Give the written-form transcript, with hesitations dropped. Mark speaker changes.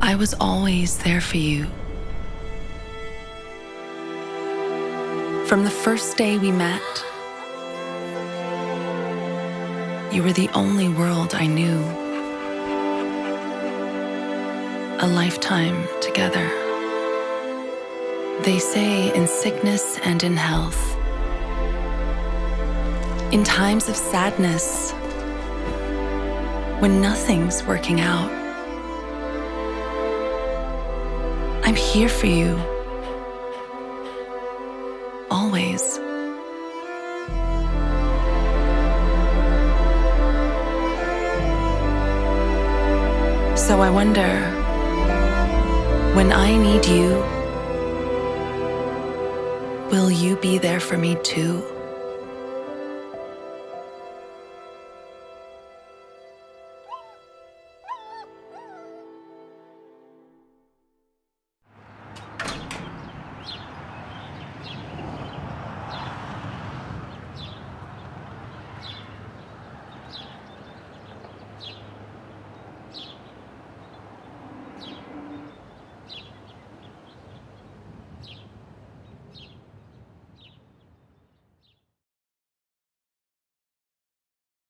Speaker 1: I was always there for you. From the first day we met, you were the only world I knew. A lifetime together. They say in sickness and in health, in times of sadness, when nothing's working out, I'm here for you, always. So I wonder, when I need you, will you be there for me too?